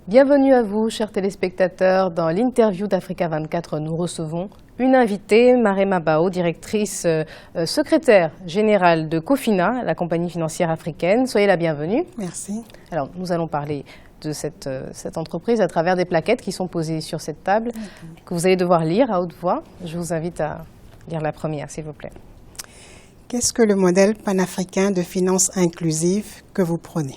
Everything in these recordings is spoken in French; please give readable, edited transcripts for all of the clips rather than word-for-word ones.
Bienvenue à vous, chers téléspectateurs. Dans l'interview d'Africa 24, nous recevons une invitée, Marema Bao, directrice secrétaire générale de Cofina, la compagnie financière africaine. Soyez la bienvenue. Merci. Alors, nous allons parler de cette entreprise à travers des plaquettes qui sont posées sur cette table, que vous allez devoir lire à haute voix. Je vous invite à lire la première, s'il vous plaît. Qu'est-ce que le modèle panafricain de finance inclusive que vous prônez ?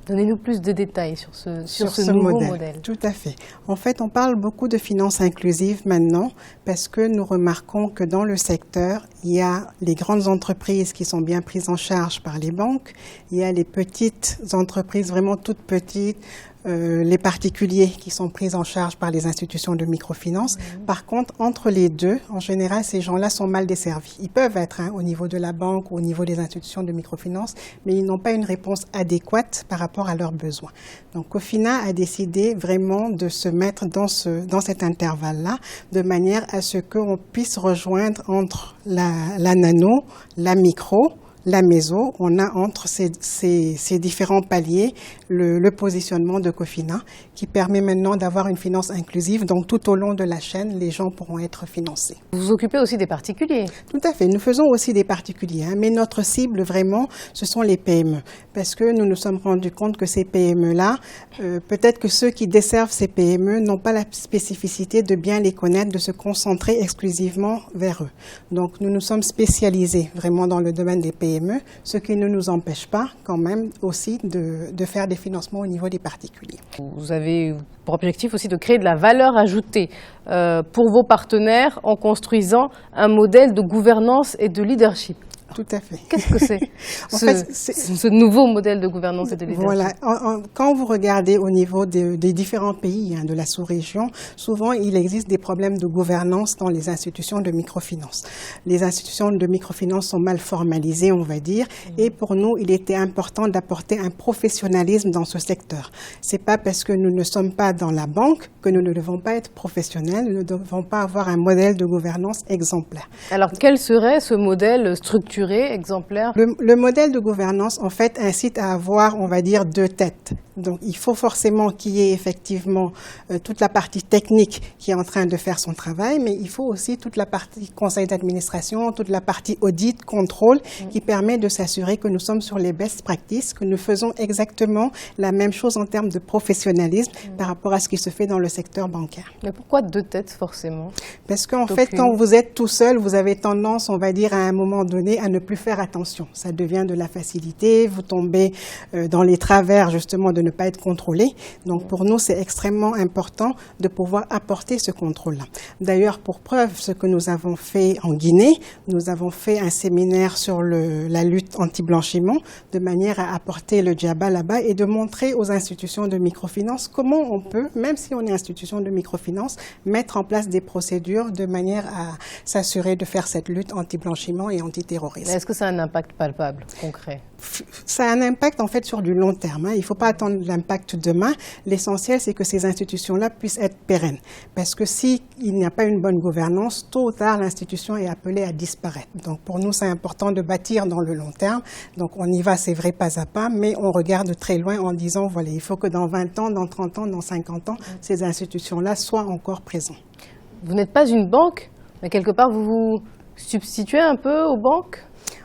Donnez-nous plus de détails sur ce nouveau modèle. Tout à fait. En fait, on parle beaucoup de finance inclusive maintenant parce que nous remarquons que dans le secteur, il y a les grandes entreprises qui sont bien prises en charge par les banques, il y a les petites entreprises vraiment toutes petites, les particuliers qui sont pris en charge par les institutions de microfinance. Par contre, entre les deux, en général, ces gens-là sont mal desservis. Ils peuvent être au niveau de la banque ou au niveau des institutions de microfinance, mais ils n'ont pas une réponse adéquate par rapport à leurs besoins. Donc, Cofina a décidé vraiment de se mettre dans cet intervalle-là, de manière à ce qu'on puisse rejoindre entre la nano, la micro, la méso, on a entre ces différents paliers le positionnement de Cofina qui permet maintenant d'avoir une finance inclusive. Donc tout au long de la chaîne, les gens pourront être financés. Vous vous occupez aussi des particuliers? Tout à fait. Nous faisons aussi des particuliers, mais notre cible vraiment, ce sont les PME. Parce que nous nous sommes rendus compte que ces PME-là, peut-être que ceux qui desservent ces PME n'ont pas la spécificité de bien les connaître, de se concentrer exclusivement vers eux. Donc nous nous sommes spécialisés vraiment dans le domaine des PME, ce qui ne nous empêche pas quand même aussi de faire des financements au niveau des particuliers. Vous avez pour objectif aussi de créer de la valeur ajoutée pour vos partenaires en construisant un modèle de gouvernance et de leadership. Tout à fait. Qu'est-ce que c'est ce nouveau modèle de gouvernance et de leadership? Voilà. Quand vous regardez au niveau des différents pays de la sous-région, souvent il existe des problèmes de gouvernance dans les institutions de microfinance. Les institutions de microfinance sont mal formalisées, on va dire, et pour nous, il était important d'apporter un professionnalisme dans ce secteur. C'est pas parce que nous ne sommes pas dans la banque que nous ne devons pas être professionnels, nous ne devons pas avoir un modèle de gouvernance exemplaire. Alors, quel serait ce modèle structuré, exemplaire? Le modèle de gouvernance, en fait, incite à avoir, on va dire, deux têtes. Donc, il faut forcément qu'il y ait effectivement toute la partie technique qui est en train de faire son travail, mais il faut aussi toute la partie conseil d'administration, toute la partie audit, contrôle, qui permet de s'assurer que nous sommes sur les best practices, que nous faisons exactement la même chose en termes de professionnalisme par rapport à ce qui se fait dans le secteur bancaire. Mais pourquoi deux têtes, forcément? Parce qu'en fait, quand vous êtes tout seul, vous avez tendance, on va dire, à un moment donné, à ne plus faire attention. Ça devient de la facilité, vous tombez dans les travers, justement, de ne pas être contrôlé. Donc, pour nous, c'est extrêmement important de pouvoir apporter ce contrôle-là. D'ailleurs, pour preuve, ce que nous avons fait en Guinée, nous avons fait un séminaire sur la lutte anti-blanchiment, de manière à apporter le djaba là-bas et de montrer aux institutions de microfinance comment on peut, même si on est institution de microfinance, mettre en place des procédures de manière à s'assurer de faire cette lutte anti-blanchiment et anti-terrorisme. Est-ce que ça a un impact palpable, concret? Ça a un impact en fait sur du long terme. Il ne faut pas attendre l'impact demain. L'essentiel, c'est que ces institutions-là puissent être pérennes. Parce que s'il n'y a pas une bonne gouvernance, tôt ou tard, l'institution est appelée à disparaître. Donc pour nous, c'est important de bâtir dans le long terme. Donc on y va, c'est vrai, pas à pas, mais on regarde très loin en disant, voilà, il faut que dans 20 ans, dans 30 ans, dans 50 ans, ces institutions-là soient encore présentes. Vous n'êtes pas une banque, mais quelque part, vous vous substituez un peu aux banques?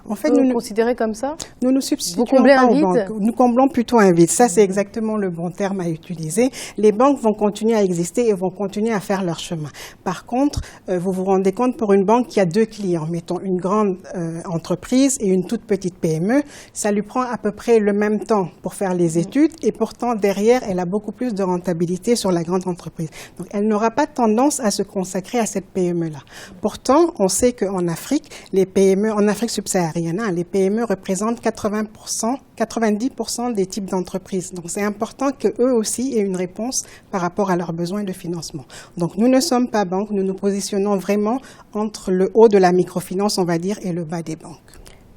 En fait, nous nous considérez comme ça? Nous nous substituons pas aux banques. Nous comblons plutôt un vide. Ça, c'est exactement le bon terme à utiliser. Les banques vont continuer à exister et vont continuer à faire leur chemin. Par contre, vous vous rendez compte, pour une banque qui a deux clients, mettons une grande entreprise et une toute petite PME, ça lui prend à peu près le même temps pour faire les études et pourtant, derrière, elle a beaucoup plus de rentabilité sur la grande entreprise. Donc, elle n'aura pas tendance à se consacrer à cette PME-là. Pourtant, on sait qu'en Afrique, les PME, en Afrique subsaharienne, les PME représentent 90% des types d'entreprises. Donc, c'est important qu'eux aussi aient une réponse par rapport à leurs besoins de financement. Donc, nous ne sommes pas banque, nous nous positionnons vraiment entre le haut de la microfinance, on va dire, et le bas des banques.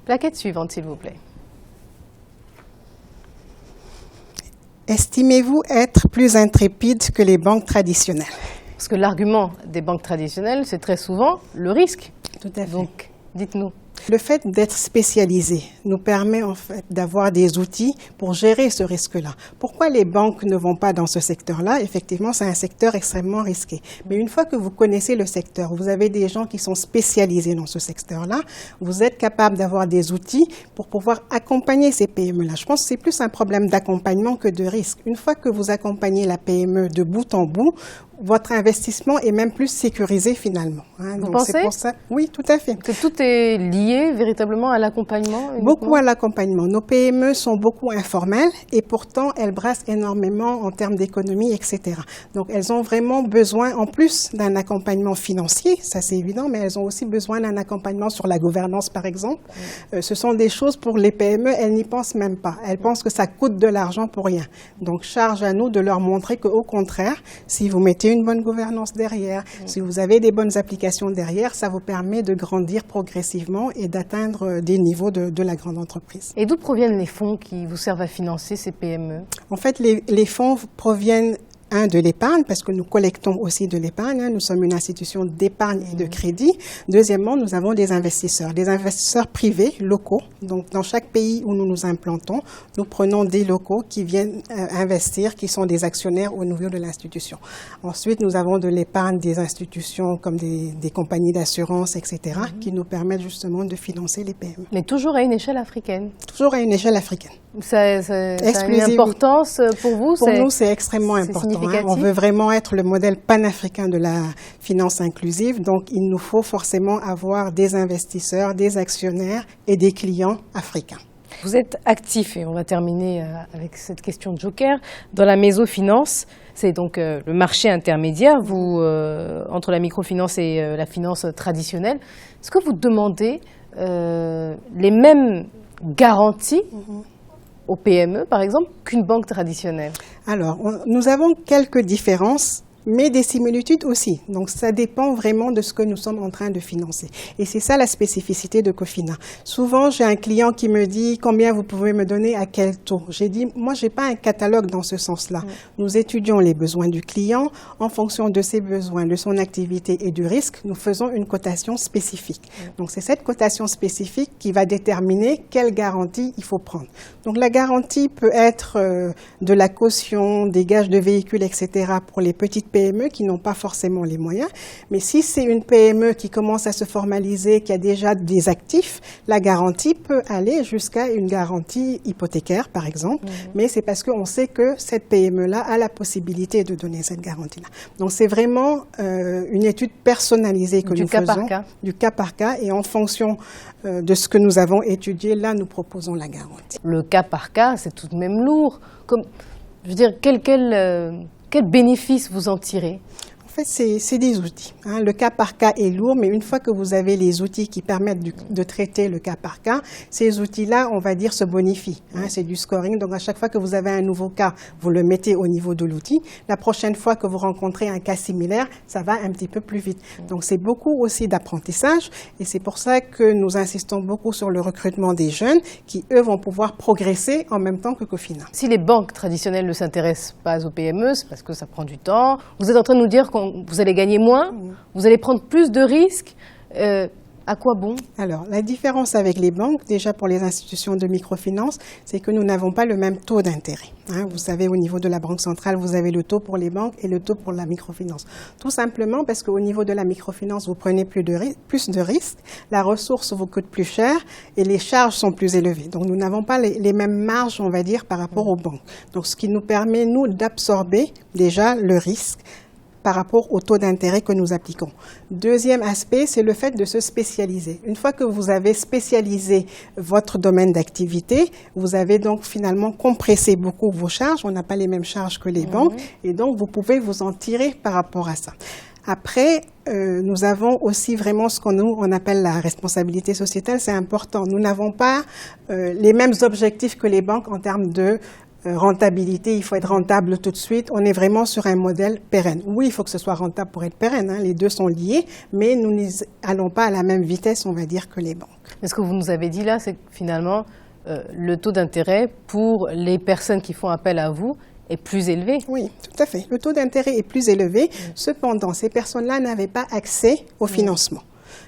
Plaquette suivante, s'il vous plaît. Estimez-vous être plus intrépide que les banques traditionnelles? Parce que l'argument des banques traditionnelles, c'est très souvent le risque. Tout à fait. Donc, dites-nous. Le fait d'être spécialisé nous permet en fait d'avoir des outils pour gérer ce risque-là. Pourquoi les banques ne vont pas dans ce secteur-là? Effectivement, c'est un secteur extrêmement risqué. Mais une fois que vous connaissez le secteur, vous avez des gens qui sont spécialisés dans ce secteur-là, vous êtes capable d'avoir des outils pour pouvoir accompagner ces PME-là. Je pense que c'est plus un problème d'accompagnement que de risque. Une fois que vous accompagnez la PME de bout en bout, votre investissement est même plus sécurisé finalement. Vous pensez? C'est pour ça. Oui, tout à fait. Que tout est lié véritablement à l'accompagnement? Beaucoup à l'accompagnement. Nos PME sont beaucoup informelles et pourtant elles brassent énormément en termes d'économie, etc. Donc elles ont vraiment besoin, en plus d'un accompagnement financier, ça c'est évident, mais elles ont aussi besoin d'un accompagnement sur la gouvernance par exemple. Ce sont des choses pour les PME, elles n'y pensent même pas. Elles pensent que ça coûte de l'argent pour rien. Donc charge à nous de leur montrer qu'au contraire, si vous mettez une bonne gouvernance derrière, si vous avez des bonnes applications derrière, ça vous permet de grandir progressivement et d'atteindre des niveaux de la grande entreprise. Et d'où proviennent les fonds qui vous servent à financer ces PME? En fait, les fonds proviennent de l'épargne, parce que nous collectons aussi de l'épargne. Nous sommes une institution d'épargne et de crédit. Deuxièmement, nous avons des investisseurs privés, locaux. Donc, dans chaque pays où nous nous implantons, nous prenons des locaux qui viennent investir, qui sont des actionnaires au niveau de l'institution. Ensuite, nous avons de l'épargne des institutions comme des compagnies d'assurance, etc., qui nous permettent justement de financer les PME. Mais toujours à une échelle africaine? Toujours à une échelle africaine. Ça a une importance pour vous? Pour nous, c'est extrêmement important. On veut vraiment être le modèle panafricain de la finance inclusive. Donc, il nous faut forcément avoir des investisseurs, des actionnaires et des clients africains. Vous êtes actif, et on va terminer avec cette question de joker, dans la mésofinance. C'est donc le marché intermédiaire entre la microfinance et la finance traditionnelle. Est-ce que vous demandez les mêmes garanties aux PME, par exemple, qu'une banque traditionnelle? Alors, nous avons quelques différences, mais des similitudes aussi. Donc, ça dépend vraiment de ce que nous sommes en train de financer. Et c'est ça la spécificité de Cofina. Souvent, j'ai un client qui me dit « Combien vous pouvez me donner à quel taux ?» J'ai dit « Moi, je n'ai pas un catalogue dans ce sens-là. Nous étudions les besoins du client. En fonction de ses besoins, de son activité et du risque, nous faisons une cotation spécifique. Donc, c'est cette cotation spécifique qui va déterminer quelle garantie il faut prendre. Donc, la garantie peut être de la caution, des gages de véhicules, etc. pour les petites PME qui n'ont pas forcément les moyens. Mais si c'est une PME qui commence à se formaliser, qui a déjà des actifs, la garantie peut aller jusqu'à une garantie hypothécaire, par exemple. Mais c'est parce qu'on sait que cette PME-là a la possibilité de donner cette garantie-là. Donc, c'est vraiment une étude personnalisée que nous faisons. Du cas par cas. Du cas par cas. Et en fonction de ce que nous avons étudié, là, nous proposons la garantie. Le cas par cas, c'est tout de même lourd. Je veux dire, quel bénéfice vous en tirez? En fait, c'est des outils. Le cas par cas est lourd, mais une fois que vous avez les outils qui permettent de traiter le cas par cas, ces outils-là, on va dire, se bonifient. C'est du scoring. Donc, à chaque fois que vous avez un nouveau cas, vous le mettez au niveau de l'outil. La prochaine fois que vous rencontrez un cas similaire, ça va un petit peu plus vite. Donc, c'est beaucoup aussi d'apprentissage. Et c'est pour ça que nous insistons beaucoup sur le recrutement des jeunes qui, eux, vont pouvoir progresser en même temps que Cofina. Si les banques traditionnelles ne s'intéressent pas aux PME, c'est parce que ça prend du temps. Vous êtes en train de nous dire que vous allez gagner moins, vous allez prendre plus de risques. À quoi bon? Alors, la différence avec les banques, déjà pour les institutions de microfinance, c'est que nous n'avons pas le même taux d'intérêt. Vous savez, au niveau de la Banque centrale, vous avez le taux pour les banques et le taux pour la microfinance. Tout simplement parce qu'au niveau de la microfinance, vous prenez plus de risques, la ressource vous coûte plus cher et les charges sont plus élevées. Donc, nous n'avons pas les mêmes marges, on va dire, par rapport aux banques. Donc, ce qui nous permet, nous, d'absorber déjà le risque par rapport au taux d'intérêt que nous appliquons. Deuxième aspect, c'est le fait de se spécialiser. Une fois que vous avez spécialisé votre domaine d'activité, vous avez donc finalement compressé beaucoup vos charges. On n'a pas les mêmes charges que les banques et donc vous pouvez vous en tirer par rapport à ça. Après, nous avons aussi vraiment ce qu'on appelle la responsabilité sociétale. C'est important. Nous n'avons pas les mêmes objectifs que les banques en termes de rentabilité, il faut être rentable tout de suite. On est vraiment sur un modèle pérenne. Oui, il faut que ce soit rentable pour être pérenne, les deux sont liés, mais nous n'allons pas à la même vitesse, on va dire, que les banques. Mais ce que vous nous avez dit là, c'est que finalement, le taux d'intérêt pour les personnes qui font appel à vous est plus élevé. Oui, tout à fait. Le taux d'intérêt est plus élevé. Cependant, ces personnes-là n'avaient pas accès au financement.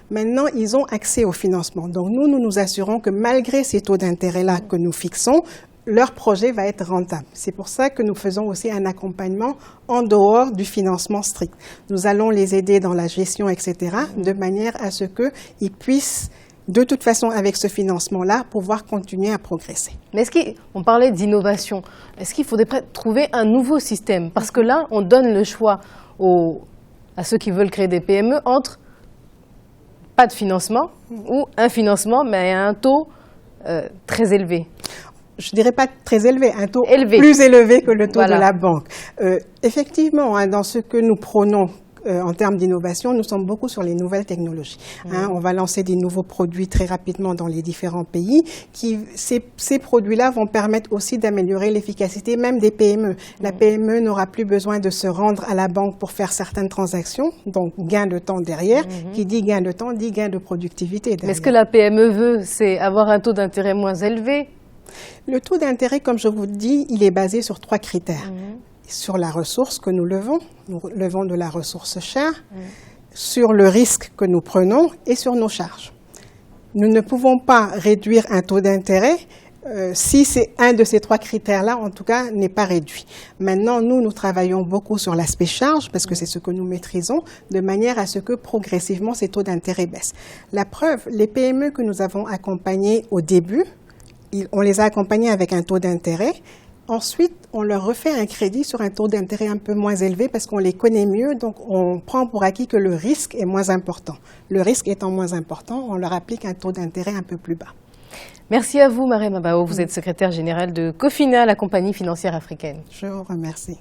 Maintenant, ils ont accès au financement. Donc nous nous assurons que malgré ces taux d'intérêt-là que nous fixons, leur projet va être rentable. C'est pour ça que nous faisons aussi un accompagnement en dehors du financement strict. Nous allons les aider dans la gestion, etc., de manière à ce qu'ils puissent, de toute façon, avec ce financement-là, pouvoir continuer à progresser. Mais on parlait d'innovation. Est-ce qu'il faudrait trouver un nouveau système? Parce que là, on donne le choix à ceux qui veulent créer des PME entre pas de financement ou un financement, mais à un taux très élevé. Je ne dirais pas très élevé, un taux élevé. Plus élevé que le taux de la banque. Effectivement, dans ce que nous prônons en termes d'innovation, nous sommes beaucoup sur les nouvelles technologies. On va lancer des nouveaux produits très rapidement dans les différents pays. Ces produits-là vont permettre aussi d'améliorer l'efficacité même des PME. La PME n'aura plus besoin de se rendre à la banque pour faire certaines transactions, donc gain de temps derrière. Qui dit gain de temps, dit gain de productivité derrière. Mais ce que la PME veut, c'est avoir un taux d'intérêt moins élevé. Le taux d'intérêt, comme je vous dis, il est basé sur 3 critères. Sur la ressource que nous levons de la ressource chère, sur le risque que nous prenons et sur nos charges. Nous ne pouvons pas réduire un taux d'intérêt si c'est un de ces 3 critères-là, en tout cas, n'est pas réduit. Maintenant, nous travaillons beaucoup sur l'aspect charge, parce que c'est ce que nous maîtrisons, de manière à ce que progressivement ces taux d'intérêt baissent. La preuve, les PME que nous avons accompagnées au début, on les a accompagnés avec un taux d'intérêt. Ensuite, on leur refait un crédit sur un taux d'intérêt un peu moins élevé parce qu'on les connaît mieux, donc on prend pour acquis que le risque est moins important. Le risque étant moins important, on leur applique un taux d'intérêt un peu plus bas. Merci à vous, Marema Bao. Vous êtes secrétaire générale de Cofina, la compagnie financière africaine. Je vous remercie.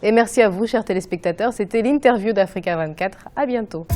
Et merci à vous, chers téléspectateurs. C'était l'interview d'Africa 24. À bientôt.